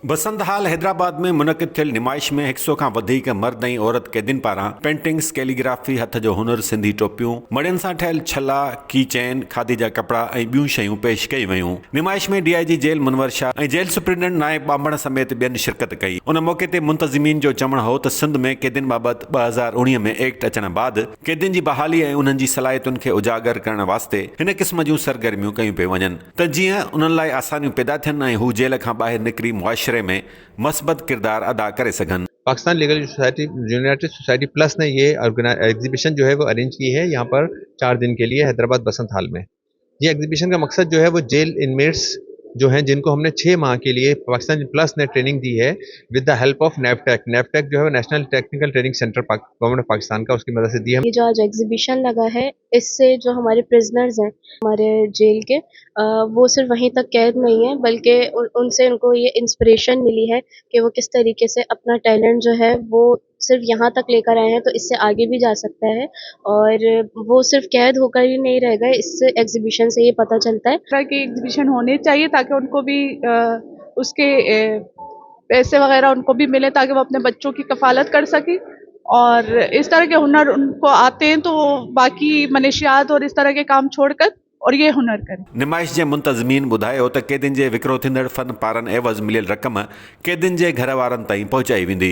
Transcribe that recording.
बसंत हाल हैदराबाद में मुनक़िद थियल नुमाइश में 100 खां वधीक मर्द ऐं औरत कैदियुनि पारां पेंटिंग्स, कैलीग्राफी, हथ जो हुनर, सिंधी टोपियूं, मड़ियुनि सां ठहियल छला, की चैन, खादी जा कपड़ा ऐं ॿियूं शयूं पेश कई वयूं। नुमाइश में DIG जेल मुनवर शाह ऐं जेल सुप्रींटेंडेंट नायब बांबण समेत ॿियनि शिरकत कई। उन मौक़े ते मुंतज़िमीन जो चवणु हो त सिंध में कैदियुनि बाबति 2019 में एक्ट अचण बैदि कैदियुनि जी बहाली ऐं उन्हनि जी सलाहियतुनि खे उजागर करण वास्ते हिन क़िस्म जूं सरगर्मियूं कयूं पियूं वञनि त जीअं उन्हनि लाइ आसानियूं पैदा थियनि ऐं हू जेल खां ॿाहिरि निकिरी मुआशरे में मस्बत किरदार अदा करे सघनि। Pakistan legal society United society plus ने ये एग्जीबिशन जो है वो अरेंज की है यहाँ पर 4 दिन के लिए हैदराबाद बसंत हाल में। ये एग्जीबिशन का मकसद जो है वो जेल इनमेट्स जो हैं जिनको हमने 6 माह के लिए पाकिस्तान प्लस ने ट्रेनिंग दी है विद द हेल्प ऑफ नेफटेक जो है national technical training centre government of Pakistan का, उसकी मदद से दी है। ये जो आज एग्जीबिशन लगा है इससे जो हमारे प्रिजनर्स हैं हमारे जेल के वो सिर्फ वहीं तक कैद नहीं है बल्कि उनसे उनको ये इंस्पिरेशन मिली है कि वो किस तरीके से अपना टैलेंट जो है वो सिर्फ यहाँ तक लेकर आए हैं तो इससे आगे भी जा सकता है और वो सिर्फ कैद होकर ही नहीं रह गए। इससे एग्जीबिशन से ये पता चलता है तरह के एग्जीबिशन होने चाहिए ताकि उनको भी उसके पैसे वगैरह उनको भी मिले ताकि वो अपने बच्चों की कफालत कर सकें और इस तरह के हुनर उनको आते हैं तो बाकी मनशियात और इस तरह के काम छोड़कर और ये हुनर करें। नुमाइश जे मुंतज़मीन ॿुधायो त कैदियुनि जे विकिरो थींदड़ फन पारनि एवज़ मिलियल रक़म कैदियुनि जे घर वारनि ताईं पहुचाई वेंदी।